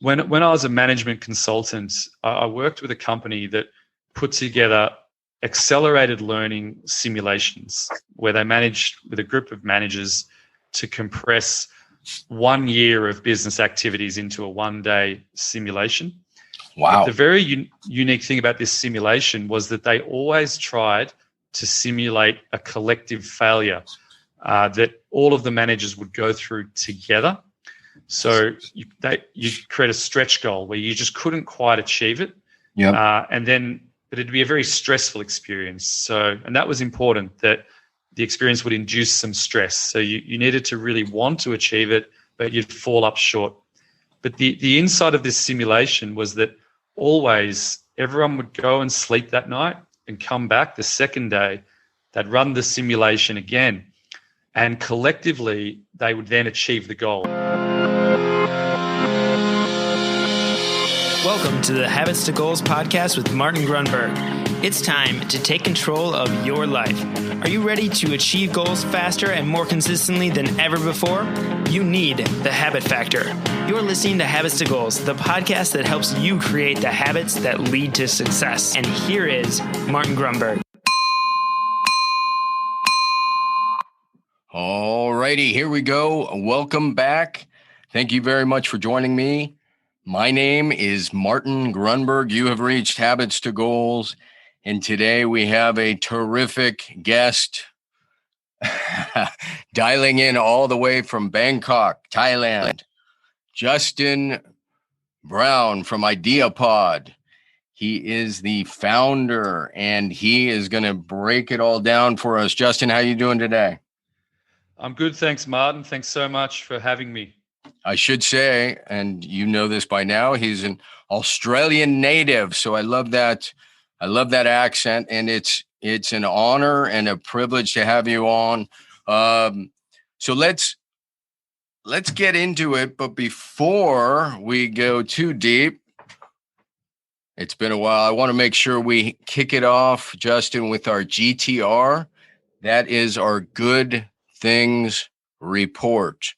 When I was a management consultant, I worked with a company that put together accelerated learning simulations where they managed with a group of managers to compress 1 year of business activities into a one-day simulation. Wow. But the very unique thing about this simulation was that they always tried to simulate a collective failure that all of the managers would go through together. So you create a stretch goal where you just couldn't quite achieve it. Yep. But it'd be a very stressful experience. And that was important, that the experience would induce some stress. So you needed to really want to achieve it, but you'd fall up short. But the inside of this simulation was that always everyone would go and sleep that night and come back the second day. They'd run the simulation again, and collectively they would then achieve the goal. Welcome to the Habits to Goals podcast with Martin Grunburg. It's time to take control of your life. Are you ready to achieve goals faster and more consistently than ever before? You need the habit factor. You're listening to Habits to Goals, the podcast that helps you create the habits that lead to success. And here is Martin Grunburg. All righty, here we go. Welcome back. Thank you very much for joining me. My name is Martin Grunburg. You have reached Habits to Goals, and today we have a terrific guest dialing in all the way from Bangkok, Thailand. Justin Brown from Ideapod. He is the founder, and he is going to break it all down for us. Justin, how are you doing today? I'm good, thanks, Martin. Thanks so much for having me. I should say, and you know this by now, he's an Australian native. So I love that. I love that accent, and it's an honor and a privilege to have you on. So let's get into it. But before we go too deep, it's been a while. I want to make sure we kick it off, Justin, with our GTR. That is our Good Things Report.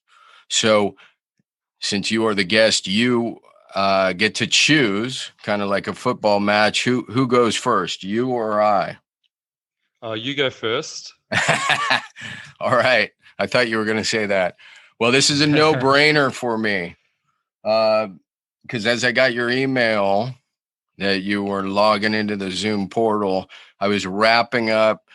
So since you are the guest, you get to choose, kind of like a football match, who goes first, you or I? You go first. All right. I thought you were going to say that. Well, this is a no-brainer for me because as I got your email that you were logging into the Zoom portal, I was wrapping up.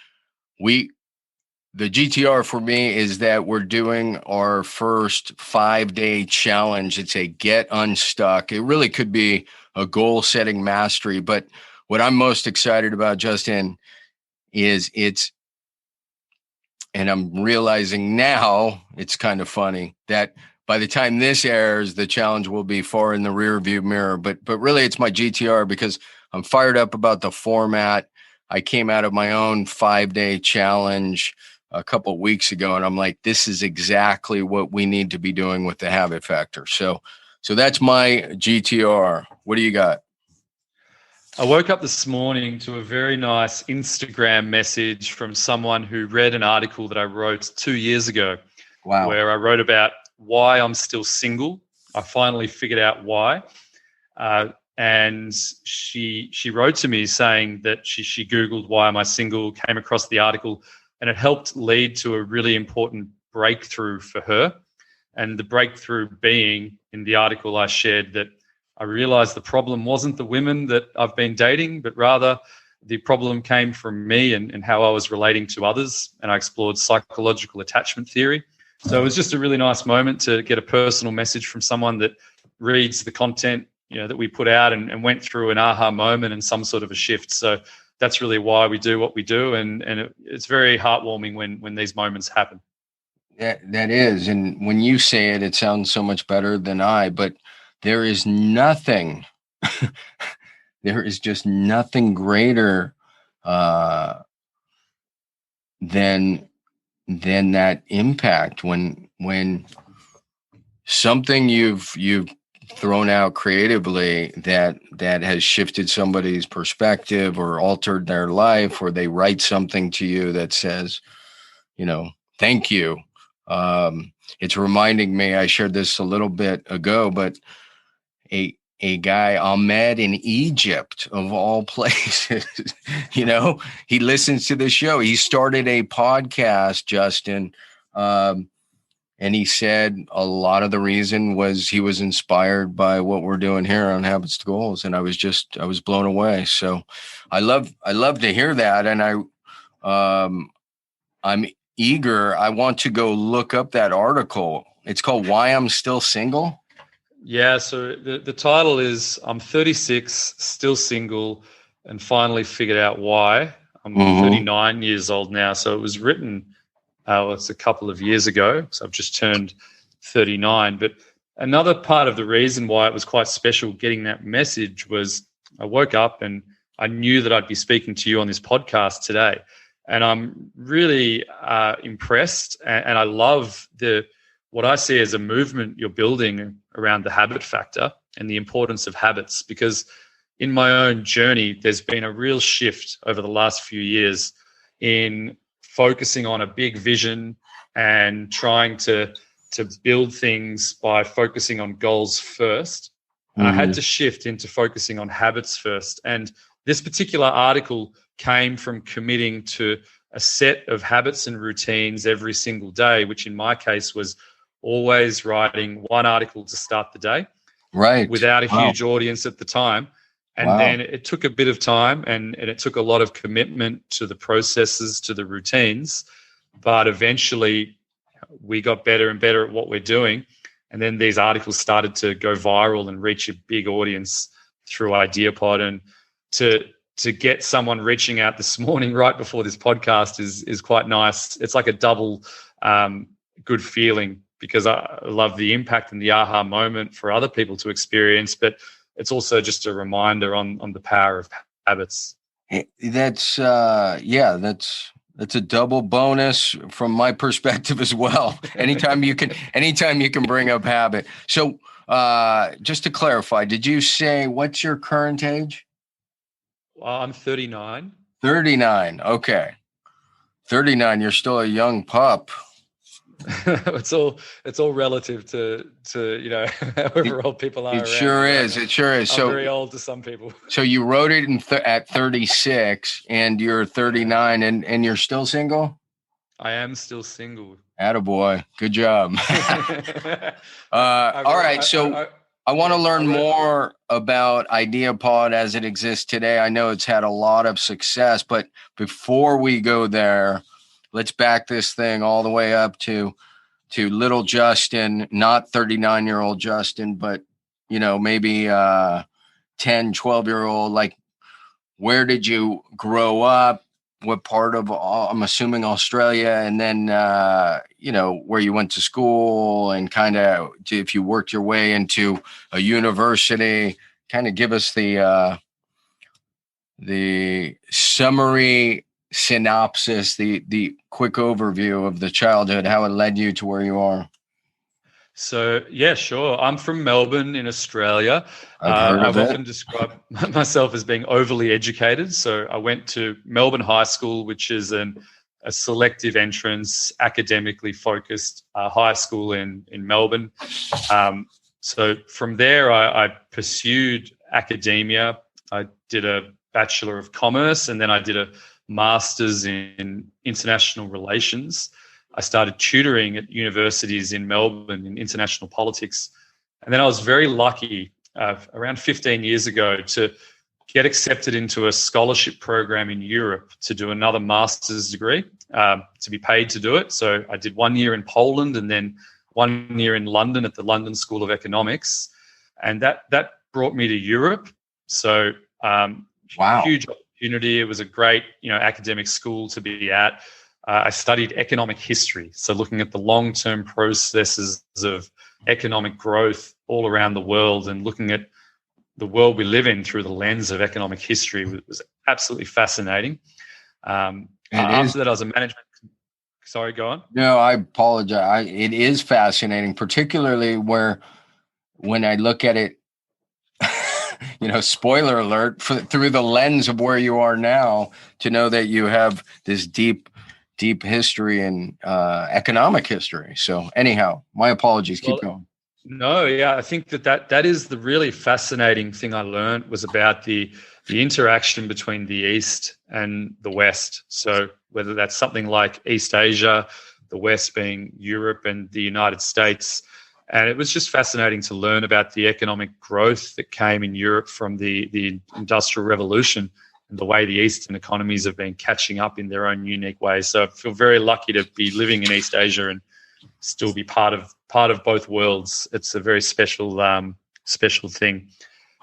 The GTR for me is that we're doing our first 5-day challenge. It's a get unstuck. It really could be a goal-setting mastery. But what I'm most excited about, Justin, is and I'm realizing now it's kind of funny that by the time this airs, the challenge will be far in the rear view mirror. But really it's my GTR because I'm fired up about the format. I came out of my own 5-day challenge a couple of weeks ago, and I'm like, this is exactly what we need to be doing with the habit factor. So that's my GTR. What do you got? I woke up this morning to a very nice Instagram message from someone who read an article that I wrote 2 years ago. Wow. Where I wrote about why I'm still single. I finally figured out why. And she wrote to me saying that she Googled why am I single, came across the article, and it helped lead to a really important breakthrough for her. And the breakthrough being, in the article I shared, that I realized the problem wasn't the women that I've been dating, but rather the problem came from me and how I was relating to others. And I explored psychological attachment theory. So it was just a really nice moment to get a personal message from someone that reads the content, that we put out and went through an aha moment and some sort of a shift. So that's really why we do what we do, and it's very heartwarming when these moments happen. That is, and when you say it, it sounds so much better than I. But there is nothing, there is just nothing greater than that impact when something you've thrown out creatively that has shifted somebody's perspective or altered their life, or they write something to you that says, thank you. It's reminding me, I shared this a little bit ago, but a guy, Ahmed in Egypt, of all places. He listens to the show. He started a podcast, Justin. And he said a lot of the reason was he was inspired by what we're doing here on Habits to Goals. And I was blown away. So I love to hear that. And I'm eager. I want to go look up that article. It's called Why I'm Still Single. Yeah, so the title is I'm 36, still single, and finally figured out why. I'm 39 years old now. So it was written, it's a couple of years ago. So I've just turned 39. But another part of the reason why it was quite special getting that message was I woke up and I knew that I'd be speaking to you on this podcast today. And I'm really impressed, and I love what I see as a movement you're building around the habit factor and the importance of habits, because in my own journey, there's been a real shift over the last few years in focusing on a big vision and trying to build things by focusing on goals first. And I had to shift into focusing on habits first. And this particular article came from committing to a set of habits and routines every single day, which in my case was always writing one article to start the day, right? Without a huge audience at the time. And then it took a bit of time and it took a lot of commitment to the processes, to the routines. But eventually we got better and better at what we're doing. And then these articles started to go viral and reach a big audience through Ideapod. And to get someone reaching out this morning right before this podcast is quite nice. It's like a double good feeling, because I love the impact and the aha moment for other people to experience, but it's also just a reminder on the power of habits. That's a double bonus from my perspective as well. Anytime you can bring up habit. So just to clarify, did you say what's your current age? I'm 39. 39. Okay. 39. You're still a young pup. It's all relative to however old people are. It sure is. It sure is. I'm very old to some people. So you wrote it at 36, and you're 39, and you're still single? I am still single. Attaboy. Good job. All right. So I want to learn more about Ideapod as it exists today. I know it's had a lot of success, but before we go there, let's back this thing all the way up to little Justin, not 39-year-old Justin, but, maybe 10, 12-year-old. Like, where did you grow up? What part of, I'm assuming, Australia? And then, where you went to school, and kind of if you worked your way into a university. Kind of give us the summary synopsis, the quick overview of the childhood, how it led you to where you are. So, yeah, sure. I'm from Melbourne in Australia. I've often described myself as being overly educated. So I went to Melbourne High School, which is a selective entrance, academically focused high school in Melbourne. So from there, I pursued academia. I did a Bachelor of Commerce, and then I did a Master's in International Relations. I started tutoring at universities in Melbourne in international politics. And then I was very lucky around 15 years ago to get accepted into a scholarship program in Europe to do another master's degree, to be paid to do it. So I did 1 year in Poland and then 1 year in London at the London School of Economics. And that brought me to Europe. So huge opportunity. It was a great, academic school to be at. I studied economic history, so looking at the long-term processes of economic growth all around the world and looking at the world we live in through the lens of economic history was absolutely fascinating. After that, I was a management. Sorry, go on. No, I apologize. It is fascinating, particularly when I look at it, spoiler alert, through the lens of where you are now, to know that you have this deep history and economic history. So anyhow, my apologies. Keep going. No, yeah, I think that is the really fascinating thing I learned was about the interaction between the East and the West. So whether that's something like East Asia, the West being Europe and the United States. And it was just fascinating to learn about the economic growth that came in Europe from the Industrial Revolution and the way the Eastern economies have been catching up in their own unique ways. So I feel very lucky to be living in East Asia and still be part of both worlds. It's a very special thing.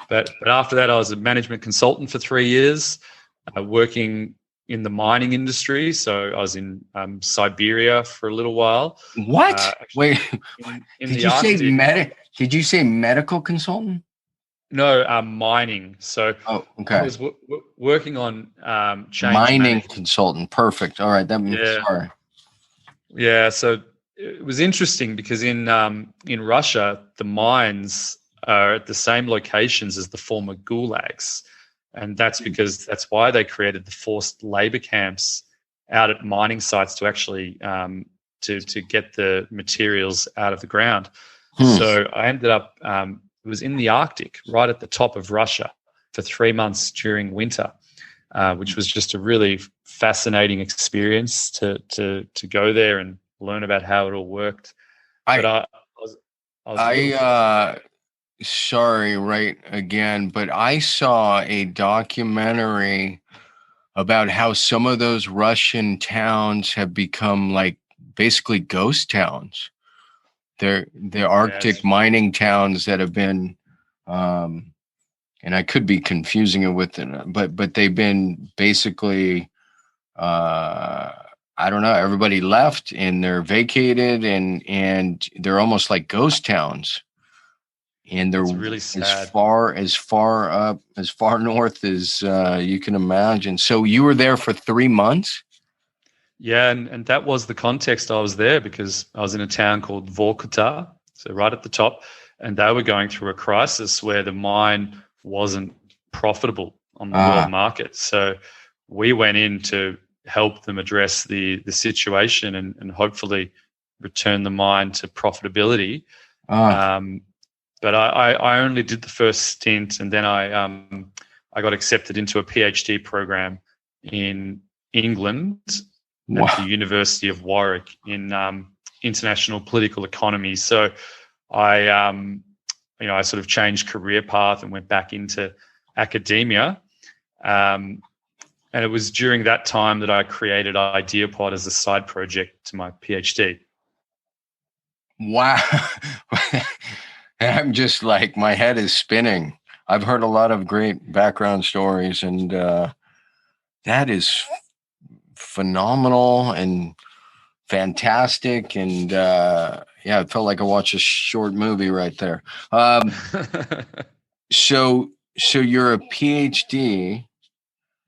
But after that, I was a management consultant for 3 years, working in the mining industry. So I was in Siberia for a little while. What? Wait, in the Arctic. Did you say medical consultant? No, mining. So okay. I was working on change mining management. Consultant. Perfect. All right. Sorry. Yeah. So it was interesting because in Russia, the mines are at the same locations as the former gulags. And that's because that's why they created the forced labor camps out at mining sites to actually to get the materials out of the ground. So I ended up, it was in the Arctic, right at the top of Russia for 3 months during winter, which was just a really fascinating experience to go there and learn about how it all worked. Sorry, right again, but I saw a documentary about how some of those Russian towns have become like basically ghost towns. They're Arctic mining towns that have been, and I could be confusing it with it, but they've been basically, I don't know, everybody left and they're vacated and they're almost like ghost towns. And they're really sad. as far north as you can imagine. So you were there for 3 months? Yeah, and that was the context I was there because I was in a town called Vorkuta, so right at the top, and they were going through a crisis where the mine wasn't profitable on the world market. So we went in to help them address the situation and hopefully return the mine to profitability. But I only did the first stint, and then I got accepted into a PhD program in England at the University of Warwick in international political economy. So I sort of changed career path and went back into academia. And it was during that time that I created Ideapod as a side project to my PhD. Wow. I'm just like, my head is spinning. I've heard a lot of great background stories, and that is phenomenal and fantastic. And it felt like I watched a short movie right there. So you're a PhD.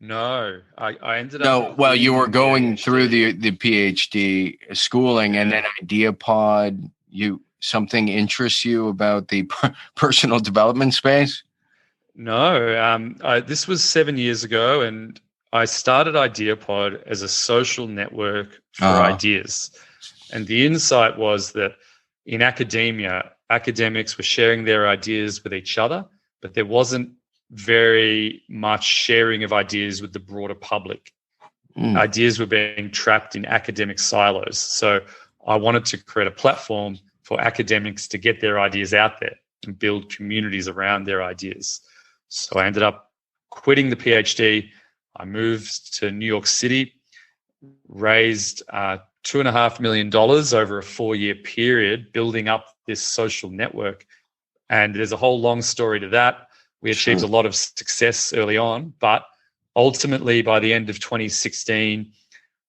No, I ended up. No, well, you were going through the PhD schooling, and then Ideapod. Something interests you about the personal development space? No, this was 7 years ago, and I started Ideapod as a social network for ideas. And the insight was that in academia, academics were sharing their ideas with each other, but there wasn't very much sharing of ideas with the broader public. Ideas were being trapped in academic silos. So I wanted to create a platform for academics to get their ideas out there and build communities around their ideas. So I ended up quitting the PhD. I moved to New York City, raised $2.5 million over a 4-year period, building up this social network. And there's a whole long story to that. We achieved a lot of success early on, but ultimately by the end of 2016,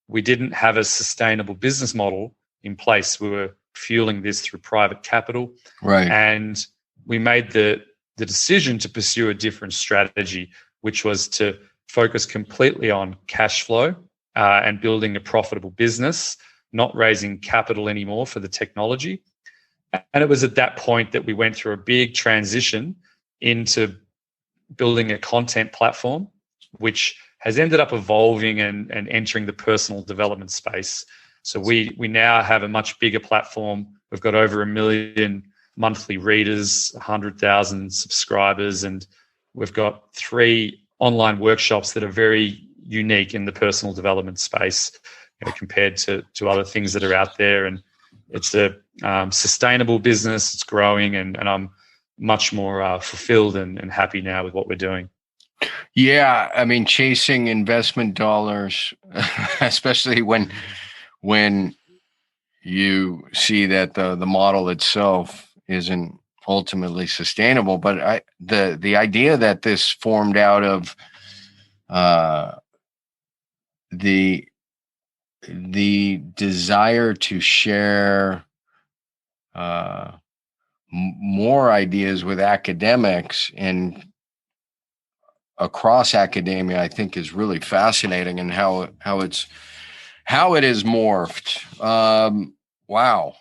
we didn't have a sustainable business model in place. We were fueling this through private capital. Right. And we made the decision to pursue a different strategy, which was to focus completely on cash flow and building a profitable business, not raising capital anymore for the technology. And it was at that point that we went through a big transition into building a content platform, which has ended up evolving and entering the personal development space. So we now have a much bigger platform. We've got over 1 million monthly readers, 100,000 subscribers, and we've got 3 online workshops that are very unique in the personal development space, compared to other things that are out there. And it's a sustainable business. It's growing, and I'm much more fulfilled and happy now with what we're doing. Yeah, I mean, chasing investment dollars, especially when you see that the model itself isn't ultimately sustainable. But the idea that this formed out of the desire to share more ideas with academics and across academia, I think, is really fascinating, and how it is morphed. Wow.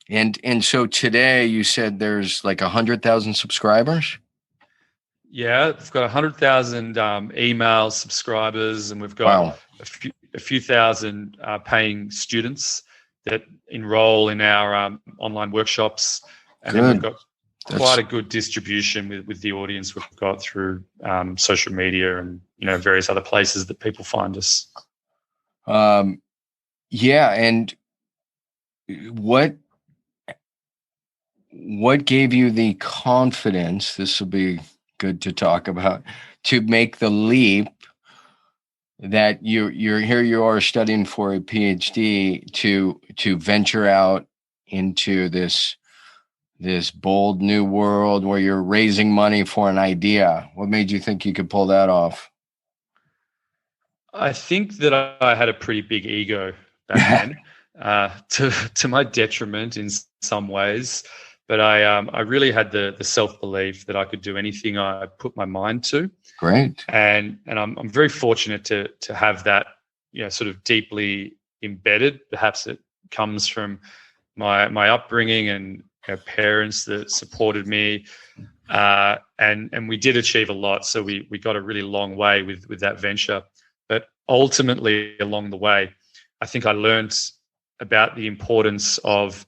And so today you said there's like 100,000 subscribers. Yeah, we've got 100,000 email subscribers, and we've got a few thousand paying students that enroll in our online workshops, and then we've got quite a good distribution with the audience we've got through social media and various other places that people find us. Yeah, and what gave you the confidence? This will be good to talk about, to make the leap that you're here. You are studying for a PhD to venture out into this bold new world where you're raising money for an idea. What made you think you could pull that off? I think that I had a pretty big ego back then, to my detriment in some ways. But I really had the self-belief that I could do anything I put my mind to. Great. And I'm very fortunate to have that, sort of deeply embedded. Perhaps it comes from my upbringing and parents that supported me, and we did achieve a lot. So we got a really long way with that venture. But ultimately, along the way, I think I learned about the importance of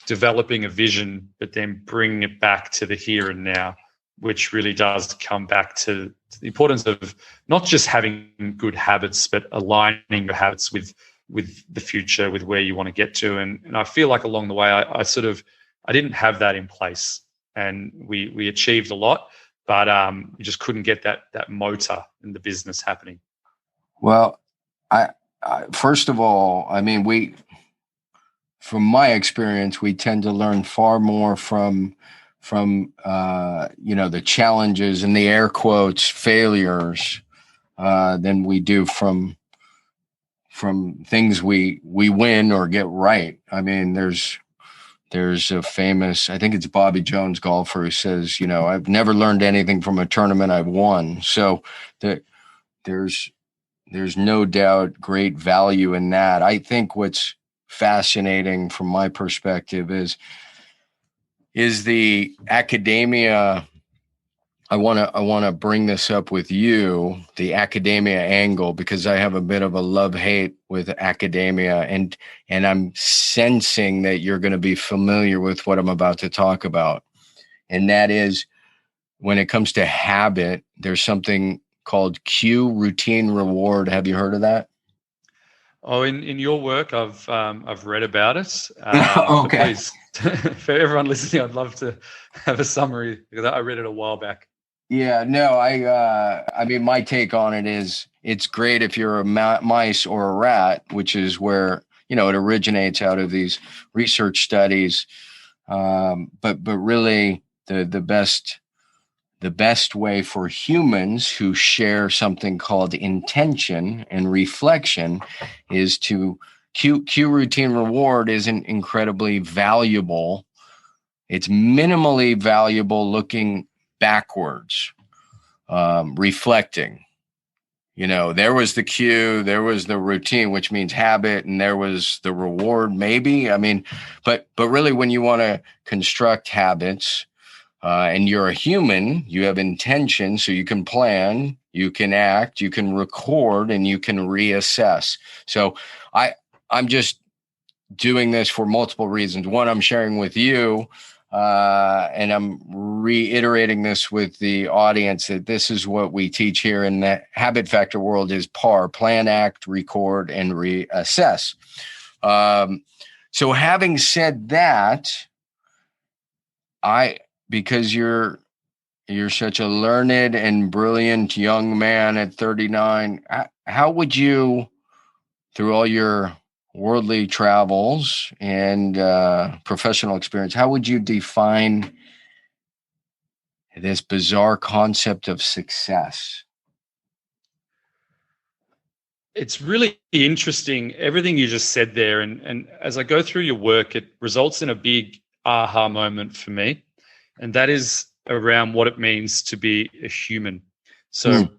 developing a vision, but then bringing it back to the here and now, which really does come back to the importance of not just having good habits, but aligning your habits with the future, with where you want to get to. And I feel like along the way, I didn't have that in place, and we achieved a lot, but we just couldn't get that motor in the business happening. Well, I first of all, I mean, from my experience, we tend to learn far more from the challenges and the air quotes failures than we do from things we win or get right. I mean, there's a famous, I think it's Bobby Jones golfer, who says, I've never learned anything from a tournament I've won. So there's no doubt great value in that. I think what's fascinating from my perspective is the academia. I want to bring this up with you, the academia angle, because I have a bit of a love-hate with academia, and I'm sensing that you're going to be familiar with what I'm about to talk about. And that is, when it comes to habit, there's something called cue, routine, reward. Have you heard of that? Oh, in your work, I've read about it. Okay. Please, for everyone listening, I'd love to have a summary, because I read it a while back. Yeah, no, I mean, my take on it is it's great if you're a mice or a rat, which is where, it originates out of these research studies. But really the best way for humans who share something called intention and reflection is to cue, routine, reward isn't incredibly valuable. It's minimally valuable looking backwards, reflecting. There was the cue, there was the routine, which means habit, and there was the reward, maybe. I mean, but really, when you want to construct habits, and you're a human, you have intention, so you can plan, you can act, you can record, and you can reassess. So I'm just doing this for multiple reasons. One, I'm sharing with you, and I'm reiterating this with the audience, that this is what we teach here in the Habit Factor world is PAR: plan, act, record, and reassess. So having said that, because you're such a learned and brilliant young man at 39, how would you, through all your worldly travels and professional experience, how would you define this bizarre concept of success? It's really interesting, everything you just said there. And as I go through your work, it results in a big aha moment for me. And that is around what it means to be a human. So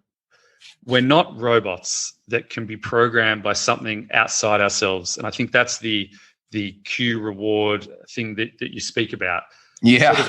we're not robots that can be programmed by something outside ourselves. And I think that's the cue reward thing that you speak about. Yeah.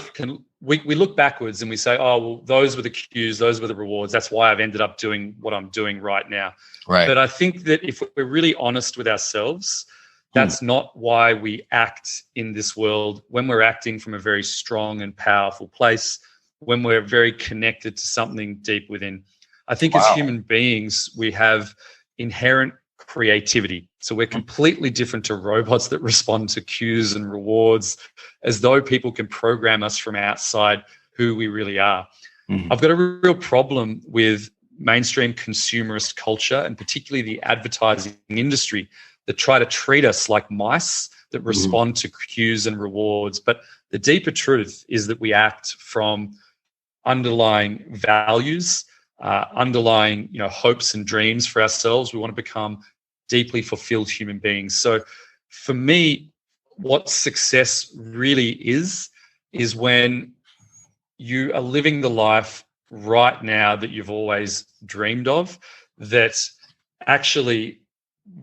We look backwards and we say, oh, well, those were the cues, those were the rewards. That's why I've ended up doing what I'm doing right now. Right. But I think that if we're really honest with ourselves, that's not why we act in this world. When we're acting from a very strong and powerful place, when we're very connected to something deep within. I think as human beings, we have inherent creativity. So we're completely different to robots that respond to cues and rewards, as though people can program us from outside who we really are. I've got a real problem with mainstream consumerist culture, and particularly the advertising industry, that try to treat us like mice that respond to cues and rewards. But the deeper truth is that we act from underlying values, underlying, hopes and dreams for ourselves. We want to become deeply fulfilled human beings. So for me, what success really is when you are living the life right now that you've always dreamed of, that actually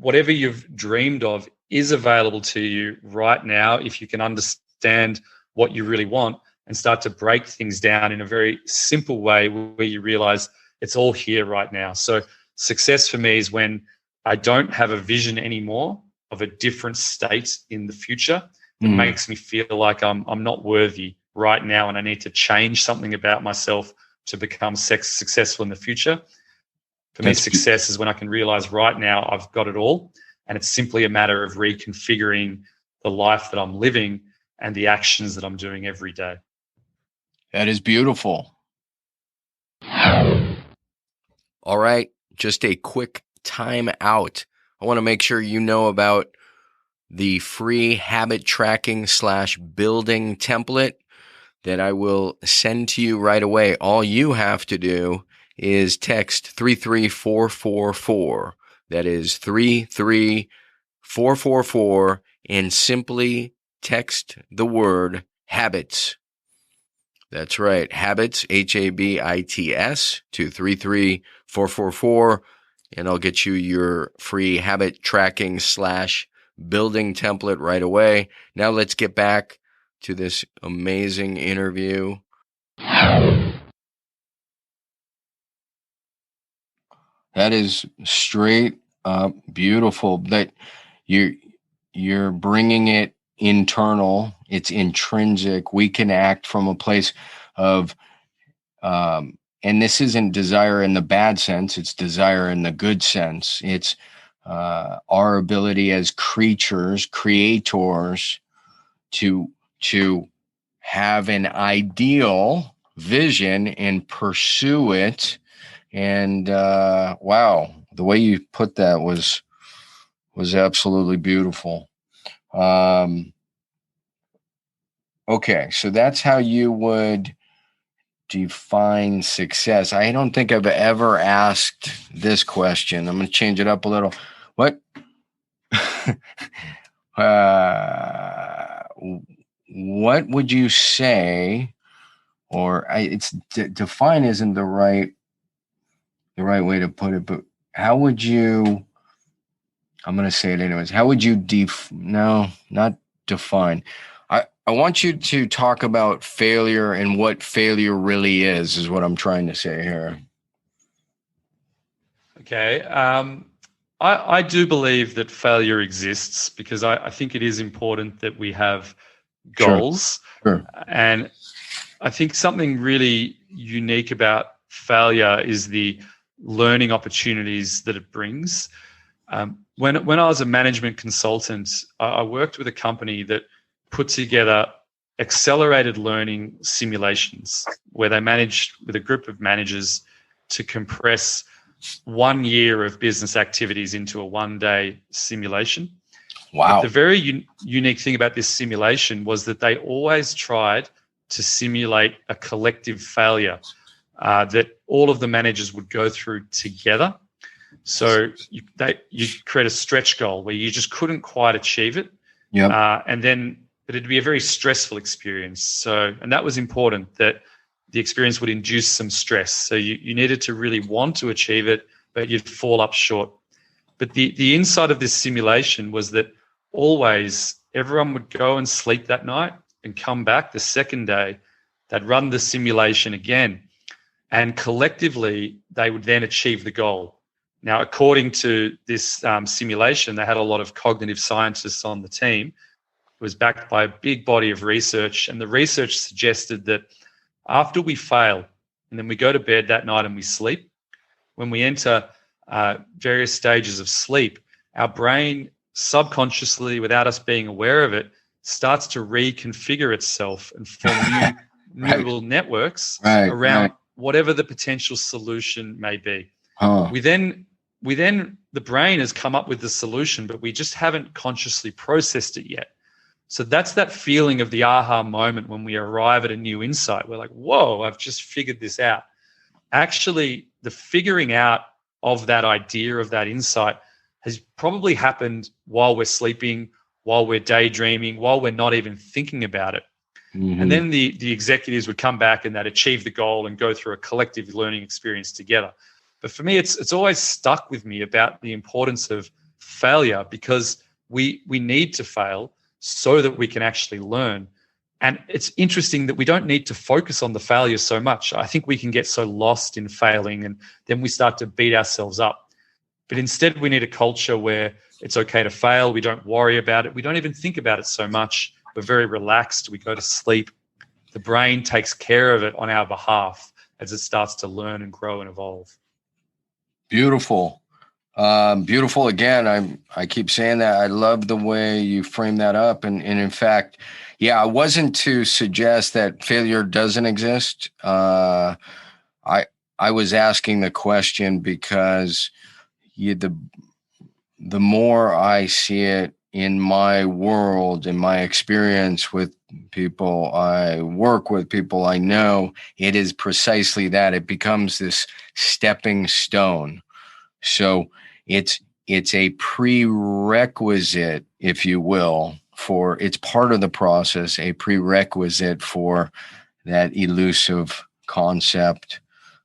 whatever you've dreamed of is available to you right now if you can understand what you really want and start to break things down in a very simple way where you realize it's all here right now. So success for me is when I don't have a vision anymore of a different state in the future that makes me feel like I'm not worthy right now and I need to change something about myself to become successful in the future. For me, success is when I can realize right now I've got it all, and it's simply a matter of reconfiguring the life that I'm living and the actions that I'm doing every day. That is beautiful. All right, just a quick time out. I want to make sure you know about the free habit tracking / building template that I will send to you right away. All you have to do is text 33444. That is 33444, and simply text the word habits. That's right, habits, HABITS, to 33444, and I'll get you your free habit tracking / building template right away. Now let's get back to this amazing interview. That is straight up beautiful. That you're bringing it internal. It's intrinsic. We can act from a place of, and this isn't desire in the bad sense. It's desire in the good sense. It's our ability as creatures, creators, to have an ideal vision and pursue it. And wow, the way you put that was absolutely beautiful. Okay, so that's how you would define success. I don't think I've ever asked this question. I'm going to change it up a little. What would you say, or it's define isn't the right way to put it, but how would you, I'm going to say it anyways. How would you no, not define. I want you to talk about failure and what failure really is what I'm trying to say here. Okay. I do believe that failure exists because I think it is important that we have goals. Sure. And I think something really unique about failure is the learning opportunities that it brings. When I was a management consultant, I worked with a company that put together accelerated learning simulations where they managed with a group of managers to compress 1 year of business activities into a one-day simulation. Wow. But the very unique thing about this simulation was that they always tried to simulate a collective failure that all of the managers would go through together. So you create a stretch goal where you just couldn't quite achieve it. Yeah. But it'd be a very stressful experience. And that was important, that the experience would induce some stress. So you needed to really want to achieve it, but you'd fall up short. But the insight of this simulation was that always everyone would go and sleep that night and come back the second day. They'd run the simulation again. And collectively, they would then achieve the goal. Now, according to this simulation, they had a lot of cognitive scientists on the team. It was backed by a big body of research. And the research suggested that after we fail and then we go to bed that night and we sleep, when we enter various stages of sleep, our brain subconsciously, without us being aware of it, starts to reconfigure itself and form new neural networks around whatever the potential solution may be. We then the brain has come up with the solution, but we just haven't consciously processed it yet. So that's that feeling of the aha moment when we arrive at a new insight. We're like, whoa, I've just figured this out. Actually, the figuring out of that idea, of that insight, has probably happened while we're sleeping, while we're daydreaming, while we're not even thinking about it. Mm-hmm. And then the executives would come back and they'd achieve the goal and go through a collective learning experience together. But for me, it's always stuck with me about the importance of failure, because we need to fail so that we can actually learn. And it's interesting that we don't need to focus on the failure so much. I think we can get so lost in failing and then we start to beat ourselves up. But instead, we need a culture where it's okay to fail. We don't worry about it. We don't even think about it so much. We're very relaxed. We go to sleep. The brain takes care of it on our behalf as it starts to learn and grow and evolve. Beautiful. Beautiful. Again, I keep saying that. I love the way you frame that up. And in fact, yeah, I wasn't to suggest that failure doesn't exist. I was asking the question because the more I see it in my world, in my experience with people I work with, people I know, it is precisely that. It becomes this stepping stone. So it's a prerequisite, if you will, it's part of the process, a prerequisite for that elusive concept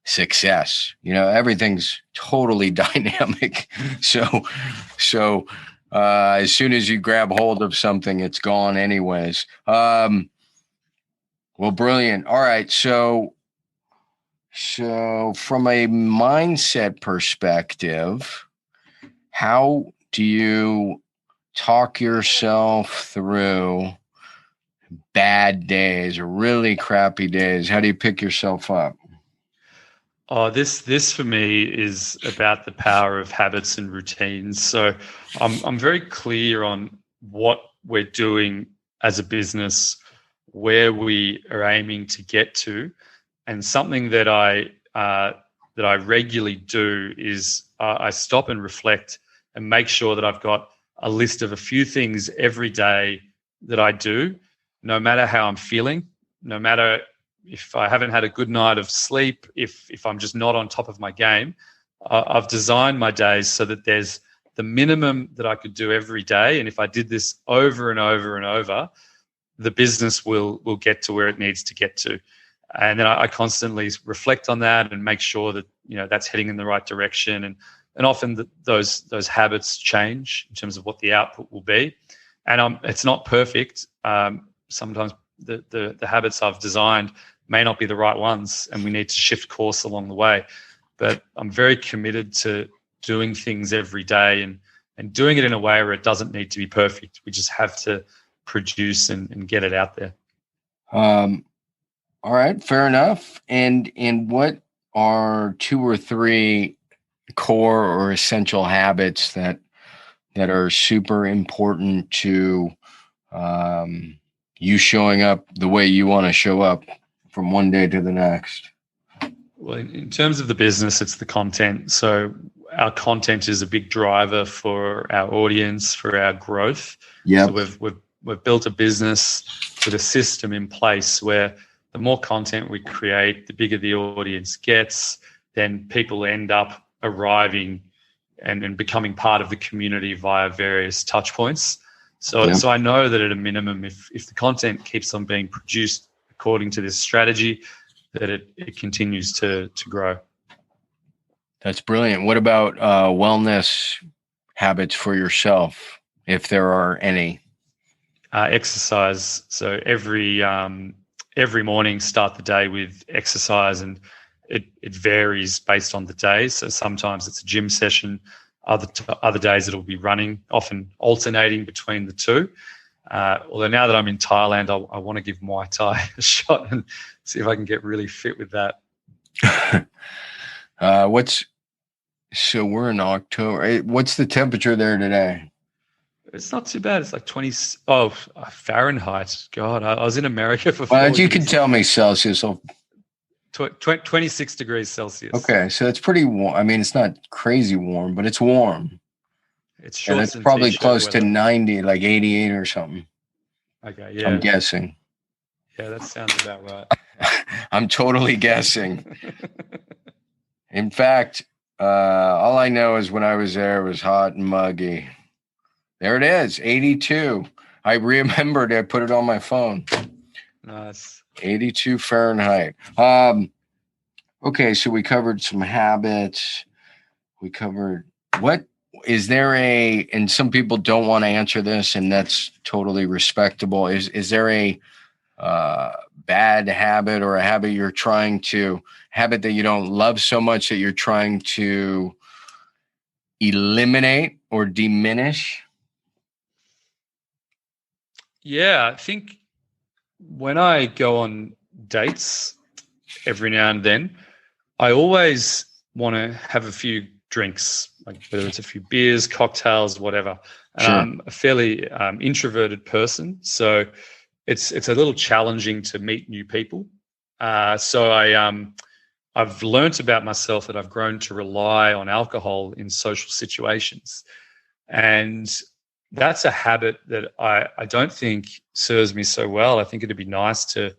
success. Everything's totally dynamic. So as soon as you grab hold of something, it's gone anyways. Well, brilliant. All right. So from a mindset perspective, how do you talk yourself through bad days or really crappy days? How do you pick yourself up? Oh, this for me is about the power of habits and routines. So I'm very clear on what we're doing as a business, where we are aiming to get to, and something that I regularly do is I stop and reflect and make sure that I've got a list of a few things every day that I do, no matter how I'm feeling, no matter if I haven't had a good night of sleep, if I'm just not on top of my game. I've designed my days so that there's the minimum that I could do every day. And if I did this over and over and over, the business will get to where it needs to get to. And then I constantly reflect on that and make sure that that's heading in the right direction. And often those habits change in terms of what the output will be. And it's not perfect. Sometimes the habits I've designed may not be the right ones, and we need to shift course along the way. But I'm very committed to doing things every day and doing it in a way where it doesn't need to be perfect. We just have to produce and get it out there. All right, fair enough. And what are 2 or 3 core or essential habits that are super important to you showing up the way you want to show up from one day to the next? Well, in terms of the business, it's the content. So our content is a big driver for our audience, for our growth. Yeah. So we've built a business with a system in place where the more content we create, the bigger the audience gets, then people end up arriving and becoming part of the community via various touch points. So I know that at a minimum, if the content keeps on being produced according to this strategy, that it continues to grow. That's brilliant. What about wellness habits for yourself, if there are any? Exercise. So every morning, start the day with exercise, and it varies based on the day. So sometimes it's a gym session. Other days it'll be running, often alternating between the two. Although now that I'm in Thailand, I want to give Muay Thai a shot and see if I can get really fit with that. So we're in October. What's the temperature there today? It's not too bad. It's like 20. Oh, Fahrenheit. God, I was in America for 4 Well, you years. can tell me Celsius. 26 degrees Celsius. Okay, so it's pretty warm. I mean, it's not crazy warm, but it's warm. It's short. And it's probably close to 90, like 88 or something. Okay, yeah. I'm guessing. Yeah, that sounds about right. I'm totally guessing. In fact, all I know is when I was there, it was hot and muggy. There it is, 82. I remembered I put it on my phone. Nice. 82 Fahrenheit. Okay, so we covered some habits. We covered what is there and some people don't want to answer this, and that's totally respectable. Is there a bad habit or a habit habit that you don't love so much that you're trying to eliminate or diminish? Yeah, I think when I go on dates every now and then, I always want to have a few drinks, like whether it's a few beers, cocktails, whatever. And Sure. I'm a fairly introverted person, so it's a little challenging to meet new people. So I've learnt about myself that I've grown to rely on alcohol in social situations, and that's a habit that I don't think serves me so well. I think it'd be nice to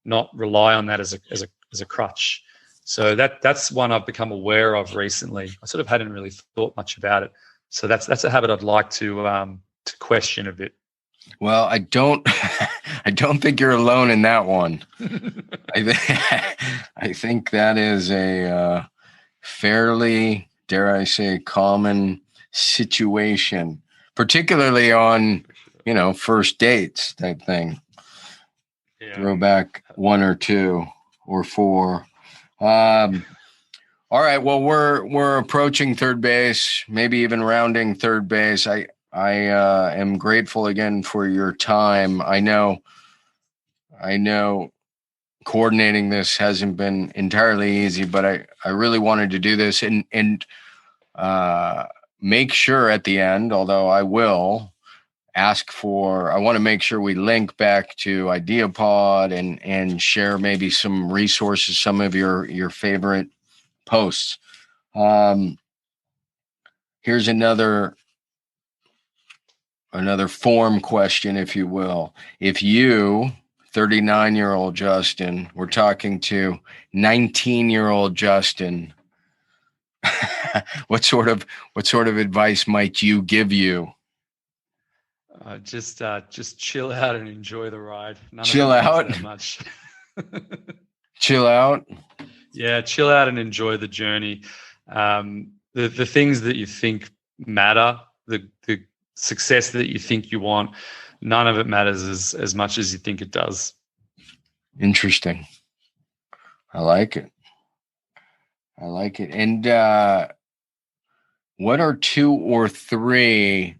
not rely on that as a crutch. So that's one I've become aware of recently. I sort of hadn't really thought much about it. So that's a habit I'd like to question a bit. Well, I don't think you're alone in that one. I think that is a fairly, dare I say, common situation, particularly on, first dates type thing. Yeah. Throw back 1 or 2 or 4. All right. Well, we're approaching third base, maybe even rounding third base. I am grateful again for your time. I know coordinating this hasn't been entirely easy, but I really wanted to do this and make sure at the end, although I will I want to make sure we link back to Ideapod and share maybe some resources, some of your favorite posts. Here's another form question, if you will. If you, 39-year-old Justin, were talking to 19-year-old Justin, what sort of advice might you give you? Just chill out and enjoy the ride. Chill out. That much. Chill out. Yeah, chill out and enjoy the journey. The things that you think matter, the success that you think you want, none of it matters as much as you think it does. Interesting. I like it. And what are 2 or 3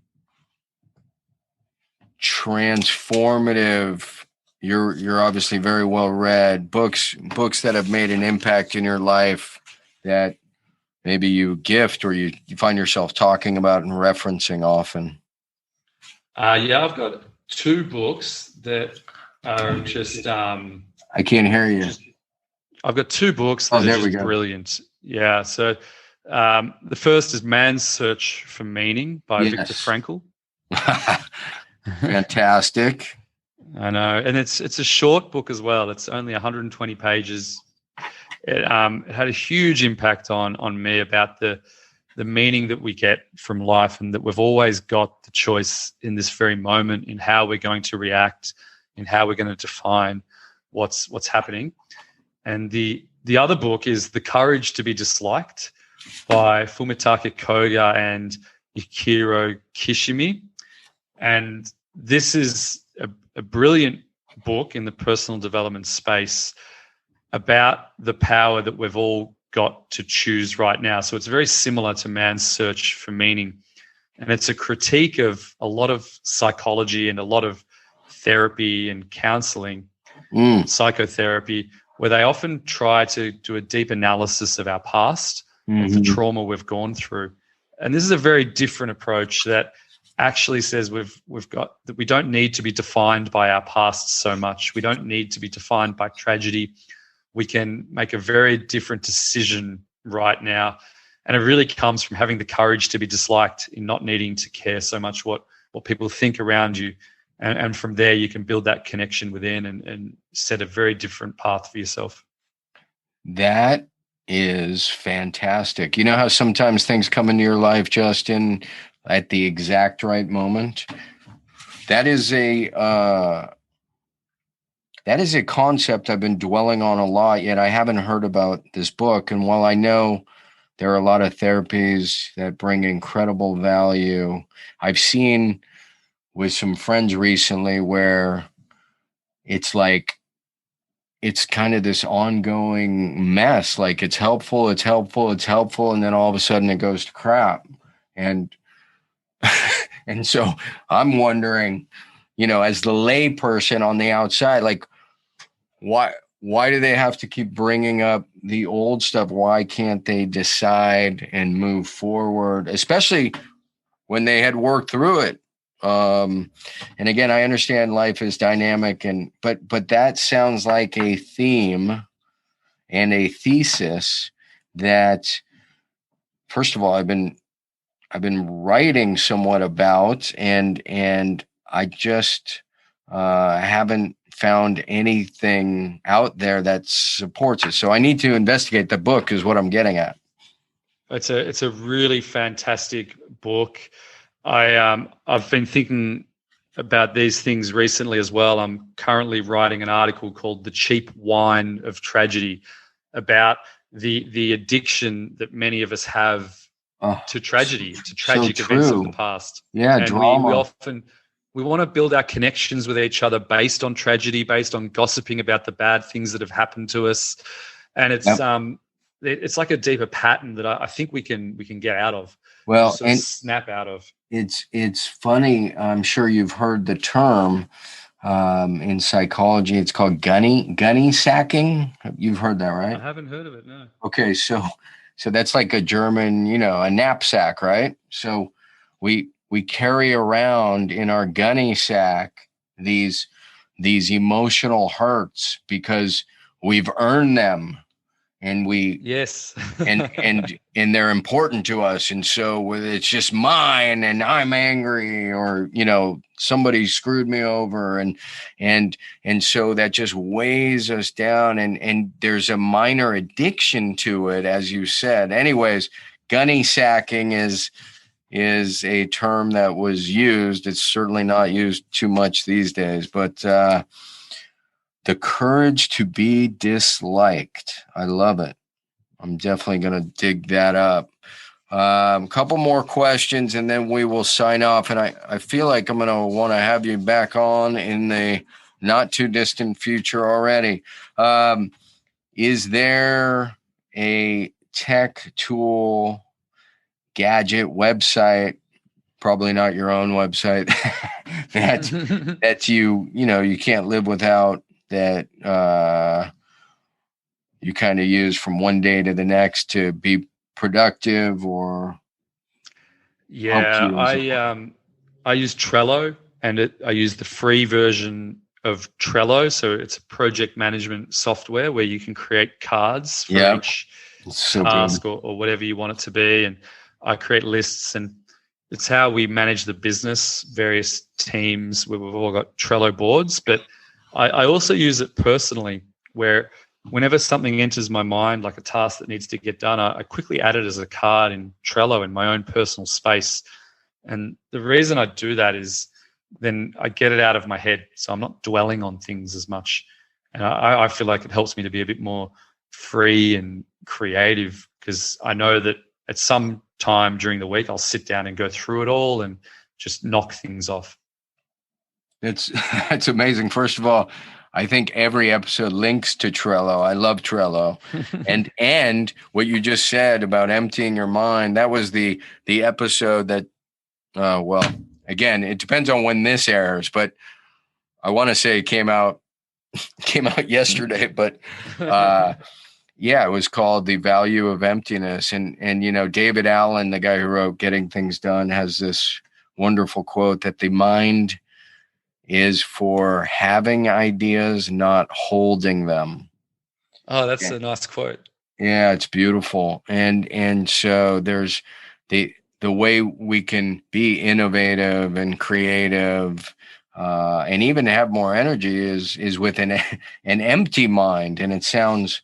transformative, you're obviously very well read, books that have made an impact in your life that maybe you gift or you find yourself talking about and referencing often? Yeah, I've got 2 books that are just I can't hear you. I've got 2 books that are just brilliant. Yeah. So the first is Man's Search for Meaning by Viktor Frankl. Fantastic. I know. And it's a short book as well. It's only 120 pages. It had a huge impact on me about the meaning that we get from life, and that we've always got the choice in this very moment in how we're going to react, in how we're going to define what's happening. And the other book is The Courage to be Disliked by Fumitake Koga and Ikiro Kishimi. And this is a brilliant book in the personal development space about the power that we've all got to choose right now. So it's very similar to Man's Search for Meaning. And it's a critique of a lot of psychology and a lot of therapy and counseling, psychotherapy, where they often try to do a deep analysis of our past, of the trauma we've gone through. And this is a very different approach that actually says we've got that we don't need to be defined by our past so much. We don't need to be defined by tragedy. We can make a very different decision right now. And it really comes from having the courage to be disliked, in not needing to care so much what people think around you. And from there, you can build that connection within and set a very different path for yourself. That is fantastic. You know how sometimes things come into your life, Justin, at the exact right moment? That is a concept I've been dwelling on a lot, yet I haven't heard about this book. And while I know there are a lot of therapies that bring incredible value, I've seen with some friends recently where it's like, it's kind of this ongoing mess. Like it's helpful. And then all of a sudden it goes to crap. And so I'm wondering, as the lay person on the outside, like why do they have to keep bringing up the old stuff? Why can't they decide and move forward, especially when they had worked through it? And again, I understand life is dynamic, but that sounds like a theme and a thesis that, first of all, I've been writing somewhat about, and I just haven't found anything out there that supports it. So I need to investigate the book, is what I'm getting at. It's a really fantastic book. I've been thinking about these things recently as well. I'm currently writing an article called "The Cheap Wine of Tragedy" about the addiction that many of us have to tragedy, to tragic events of the past. Yeah, and drama. we want to build our connections with each other based on tragedy, based on gossiping about the bad things that have happened to us, and it's like a deeper pattern that I think we can get out of. Well, and snap out of. It's funny. I'm sure you've heard the term in psychology. It's called gunny sacking. You've heard that, right? I haven't heard of it. No. Okay, so that's like a German, a knapsack, right? So we carry around in our gunny sack these emotional hurts because we've earned them. And and they're important to us. And so it's just mine and I'm angry, or, somebody screwed me over. And so that just weighs us down. And there's a minor addiction to it, as you said. Anyways, gunny sacking is a term that was used. It's certainly not used too much these days, but, the courage to be disliked. I love it. I'm definitely going to dig that up. A couple more questions and then we will sign off. And I feel like I'm going to want to have you back on in the not too distant future already. Is there a tech tool gadget website, probably not your own website, that you can't live without, that you kind of use from one day to the next to be productive or help you? I use Trello, and I use the free version of Trello. So it's a project management software where you can create cards for each task or whatever you want it to be. And I create lists, and it's how we manage the business, various teams where we've all got Trello boards. But I also use it personally, where whenever something enters my mind, like a task that needs to get done, I quickly add it as a card in Trello in my own personal space. And the reason I do that is then I get it out of my head, so I'm not dwelling on things as much. And I feel like it helps me to be a bit more free and creative, because I know that at some time during the week I'll sit down and go through it all and just knock things off. That's amazing. First of all, I think every episode links to Trello. I love Trello. and what you just said about emptying your mind, that was the episode that, again, it depends on when this airs, but I want to say it came out yesterday, but it was called The Value of Emptiness. And David Allen, the guy who wrote Getting Things Done, has this wonderful quote that the mind is for having ideas, not holding them. Oh, that's a nice quote. Yeah, it's beautiful. And so there's the way we can be innovative and creative, and even have more energy is with an empty mind. And it sounds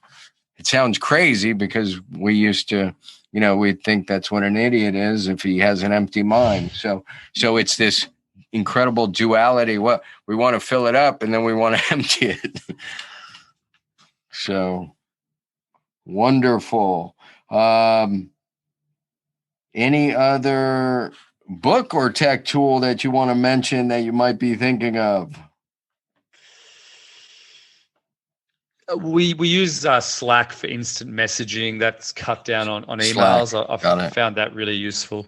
crazy, because we used to, we think that's what an idiot is if he has an empty mind. So it's this incredible duality. What we want to fill it up, and then we want to empty it. So wonderful. Any other book or tech tool that you want to mention that you might be thinking of? We use Slack for instant messaging. That's cut down on emails. I've found that really useful.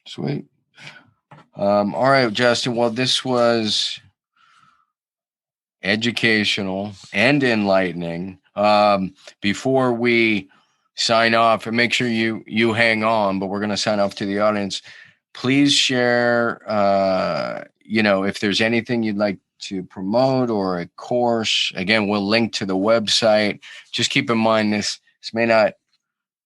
Sweet. All right, Justin. Well, this was educational and enlightening. Before we sign off, and make sure you hang on, but we're going to sign off to the audience. Please share, if there's anything you'd like to promote or a course. Again, we'll link to the website. Just keep in mind this may not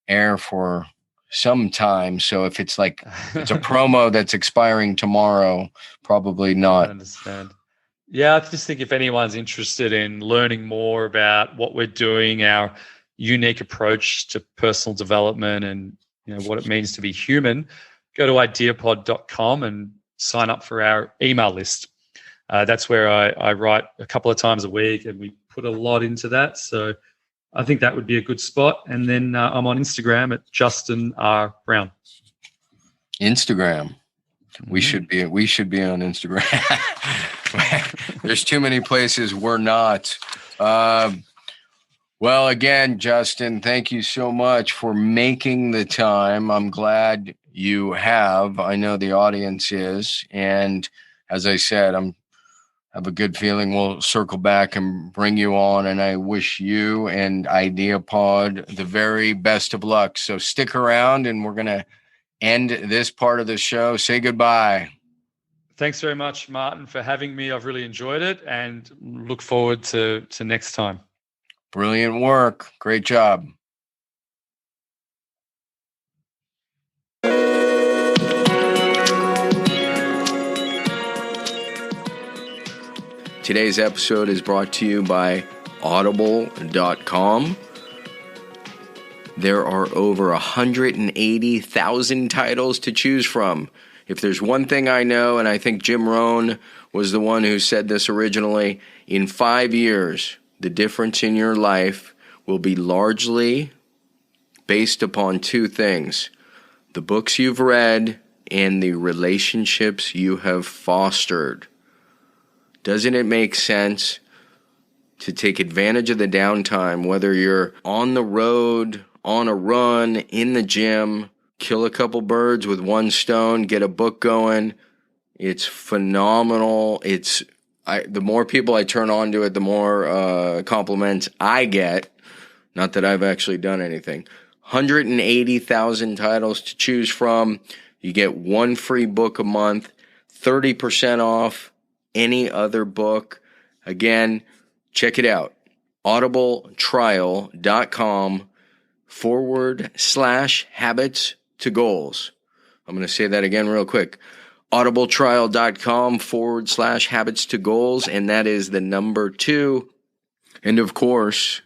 air for some time. So if it's like it's a promo that's expiring tomorrow, probably not. I understand. Yeah, I just think if anyone's interested in learning more about what we're doing, our unique approach to personal development, and what it means to be human, go to ideapod.com and sign up for our email list. That's where I write a couple of times a week, and we put a lot into that. So I think that would be a good spot. And then I'm on Instagram at Justin R. Brown. Instagram. We should be on Instagram. There's too many places we're not. Well, again, Justin, thank you so much for making the time. I'm glad you have. I know the audience is. And as I said, I have a good feeling we'll circle back and bring you on. And I wish you and Ideapod the very best of luck. So stick around, and we're going to end this part of the show. Say goodbye. Thanks very much, Martin, for having me. I've really enjoyed it, and look forward to next time. Brilliant work. Great job. Today's episode is brought to you by Audible.com. There are over 180,000 titles to choose from. If there's one thing I know, and I think Jim Rohn was the one who said this originally, in 5 years, the difference in your life will be largely based upon two things: the books you've read and the relationships you have fostered. Doesn't it make sense to take advantage of the downtime, whether you're on the road, on a run, in the gym? kill a couple birds with one stone, get a book going. It's phenomenal. The more people I turn on to it, the more compliments I get. Not that I've actually done anything. 180,000 titles to choose from. You get one free book a month, 30% off any other book. Again, check it out. audibletrial.com/habits to goals. I'm going to say that again real quick. audibletrial.com/habits to goals. And that is the number 2. And of course,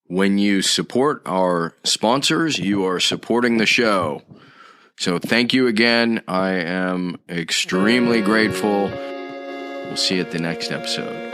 when you support our sponsors, you are supporting the show. So thank you again. I am extremely grateful. We'll see you at the next episode.